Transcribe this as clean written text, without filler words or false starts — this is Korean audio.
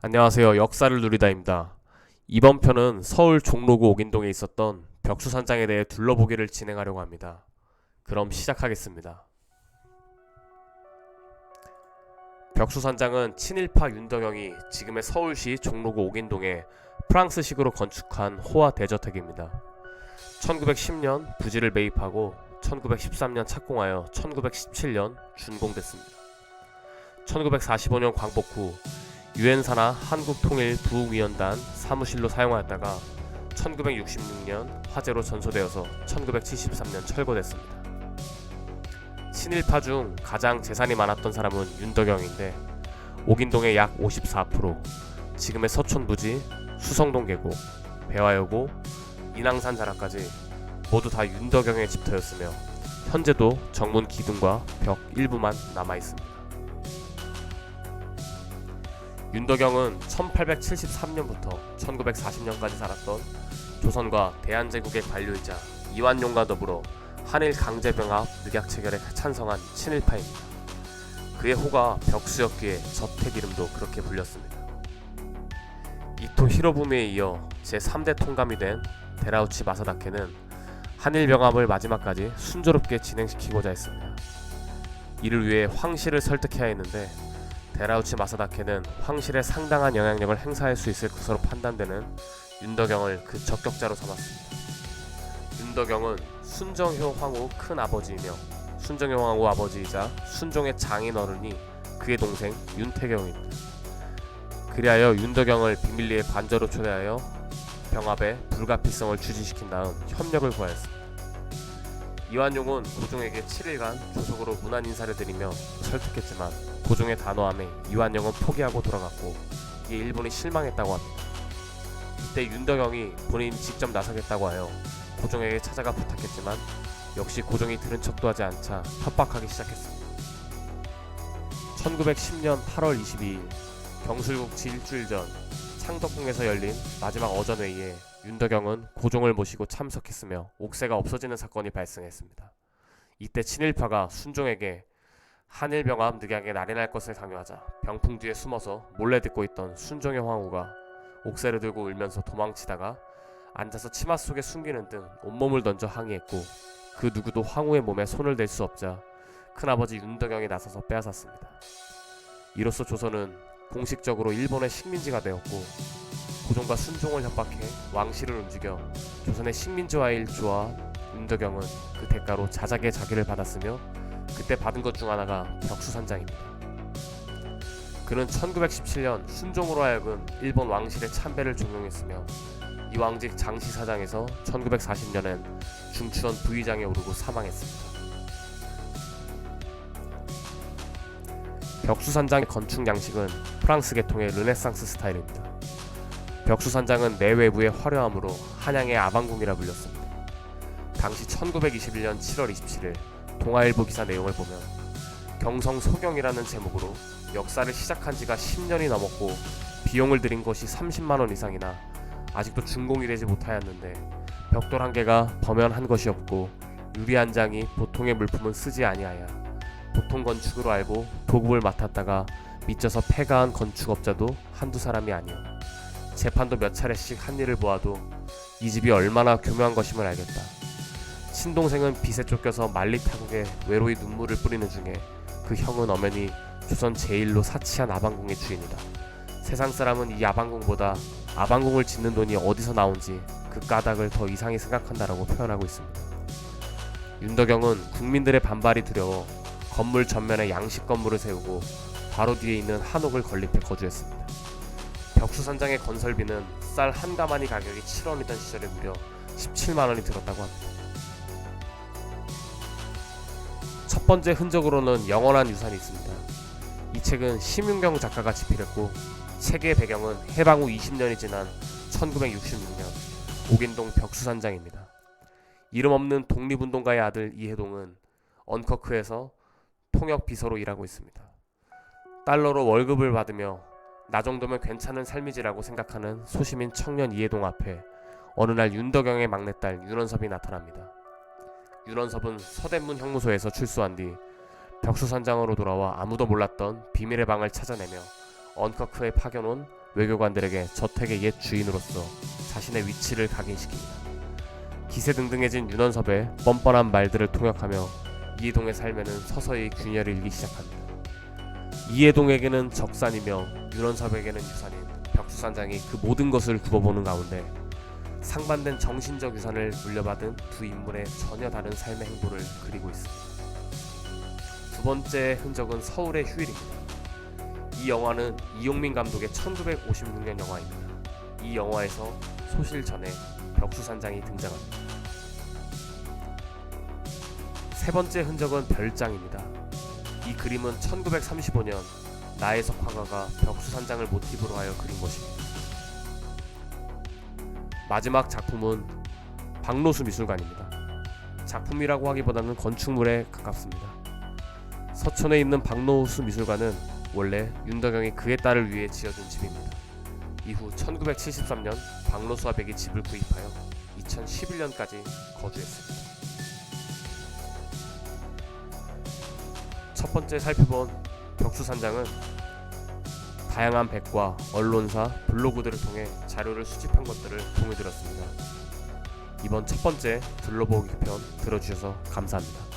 안녕하세요. 역사를 누리다입니다. 이번 편은 서울 종로구 옥인동에 있었던 벽수산장에 대해 둘러보기를 진행하려고 합니다. 그럼 시작하겠습니다. 벽수산장은 친일파 윤덕영이 지금의 서울시 종로구 옥인동에 프랑스식으로 건축한 호화 대저택입니다. 1910년 부지를 매입하고 1913년 착공하여 1917년 준공됐습니다. 1945년 광복 후 유엔사나 한국통일부흥위원단 사무실로 사용하였다가 1966년 화재로 전소되어서 1973년 철거됐습니다. 친일파 중 가장 재산이 많았던 사람은 윤덕영인데 옥인동의 약 54%, 지금의 서촌부지, 수성동 계곡, 배화여고, 인왕산 자락까지 모두 다 윤덕영의 집터였으며 현재도 정문 기둥과 벽 일부만 남아있습니다. 윤덕영은 1873년부터 1940년까지 살았던 조선과 대한제국의 관료이자 이완용과 더불어 한일 강제병합 늑약체결에 찬성한 친일파입니다. 그의 호가 벽수였기에 저택 이름도 그렇게 불렸습니다. 이토 히로부미에 이어 제3대 통감이 된 데라우치 마사다케는 한일 병합을 마지막까지 순조롭게 진행시키고자 했습니다. 이를 위해 황실을 설득해야 했는데 데라우치 마사다케는 황실에 상당한 영향력을 행사할 수 있을 것으로 판단되는 윤덕영을 그 적격자로 삼았습니다. 윤덕영은 순정효 황후 큰 아버지이며 순정효 황후 아버지이자 순종의 장인어른이 그의 동생 윤태경입니다. 그리하여 윤덕영을 비밀리에 관저로 초대하여 병합의 불가피성을 주지시킨 다음 협력을 구하였습니다. 이완용은 고종에게 7일간 조속으로 문안 인사를 드리며 설득했지만 고종의 단호함에 이완용은 포기하고 돌아갔고 이에 일본이 실망했다고 합니다. 이때 윤덕영이 본인이 직접 나서겠다고 하여 고종에게 찾아가 부탁했지만 역시 고종이 들은 척도 하지 않자 협박하기 시작했습니다. 1910년 8월 22일 경술국치 일주일 전 창덕궁에서 열린 마지막 어전회의에 윤덕영은 고종을 모시고 참석했으며 옥새가 없어지는 사건이 발생했습니다. 이때 친일파가 순종에게 한일병합 늑약에 날인할 것을 강요하자 병풍 뒤에 숨어서 몰래 듣고 있던 순종의 황후가 옥새를 들고 울면서 도망치다가 앉아서 치마 속에 숨기는 등 온몸을 던져 항의했고 그 누구도 황후의 몸에 손을 댈 수 없자 큰아버지 윤덕영이 나서서 빼앗았습니다. 이로써 조선은 공식적으로 일본의 식민지가 되었고 고종과 순종을 협박해 왕실을 움직여 조선의 식민지와의 일조와 윤덕영은 그 대가로 자작의 자기를 받았으며 그때 받은 것 중 하나가 벽수산장입니다. 그는 1917년 순종으로 하여금 일본 왕실의 참배를 종용했으며 이 왕직 장시사장에서 1940년엔 중추원 부의장에 오르고 사망했습니다. 벽수산장의 건축 양식은 프랑스 계통의 르네상스 스타일입니다. 벽수산장은 내외부의 화려함으로 한양의 아방궁이라 불렸습니다. 당시 1921년 7월 27일 동아일보 기사 내용을 보면 경성 소경이라는 제목으로 역사를 시작한 지가 10년이 넘었고 비용을 들인 것이 30만원 이상이나 아직도 준공이 되지 못하였는데 벽돌 한 개가 범연한 것이 없고 유리 한 장이 보통의 물품은 쓰지 아니하여 보통 건축으로 알고 도급을 맡았다가 미쳐서 폐가한 건축업자도 한두 사람이 아니오. 재판도 몇 차례씩 한 일을 보아도 이 집이 얼마나 교묘한 것임을 알겠다. 친동생은 빚에 쫓겨서 만리타국에 외로이 눈물을 뿌리는 중에 그 형은 엄연히 조선 제1로 사치한 아방궁의 주인이다. 세상 사람은 이 아방궁보다 아방궁을 짓는 돈이 어디서 나온지 그 까닭을 더 이상히 생각한다라고 표현하고 있습니다. 윤덕영은 국민들의 반발이 두려워 건물 전면에 양식 건물을 세우고 바로 뒤에 있는 한옥을 건립해 거주했습니다. 벽수산장의 건설비는 쌀 한 가마니 가격이 7원이던 시절에 무려 17만원이 들었다고 합니다. 첫 번째 흔적으로는 영원한 유산이 있습니다. 이 책은 심윤경 작가가 집필했고 책의 배경은 해방 후 20년이 지난 1966년 옥인동 벽수산장입니다. 이름 없는 독립운동가의 아들 이해동은 언커크에서 통역 비서로 일하고 있습니다. 달러로 월급을 받으며 나 정도면 괜찮은 삶이지라고 생각하는 소시민 청년 이해동 앞에 어느 날 윤덕영의 막내딸 윤원섭이 나타납니다. 윤원섭은 서대문 형무소에서 출소한 뒤 벽수산장으로 돌아와 아무도 몰랐던 비밀의 방을 찾아내며 언커크에 파견온 외교관들에게 저택의 옛 주인으로서 자신의 위치를 각인시킵니다. 기세등등해진 윤원섭의 뻔뻔한 말들을 통역하며 이해동의 삶에는 서서히 균열을 일기 시작합니다. 이해동에게는 적산이며 윤원섭에게는 유산인 벽수산장이 그 모든 것을 굽어보는 가운데 상반된 정신적 유산을 물려받은 두 인물의 전혀 다른 삶의 행보를 그리고 있습니다. 두 번째 흔적은 서울의 휴일입니다. 이 영화는 이용민 감독의 1956년 영화입니다. 이 영화에서 소실 전에 벽수산장이 등장합니다. 세 번째 흔적은 별장입니다. 이 그림은 1935년 나혜석 화가가 벽수산장을 모티브로 하여 그린 것입니다. 마지막 작품은 박노수 미술관입니다. 작품이라고 하기보다는 건축물에 가깝습니다. 서촌에 있는 박노수 미술관은 원래 윤덕영이 그의 딸을 위해 지어준 집입니다. 이후 1973년 박노수와 백이 집을 구입하여 2011년까지 거주했습니다. 첫 번째 살펴본 벽수산장은 다양한 백과 언론사, 블로그들을 통해 자료를 수집한 것들을 공유드렸습니다. 이번 첫 번째 둘러보기 편 들어주셔서 감사합니다.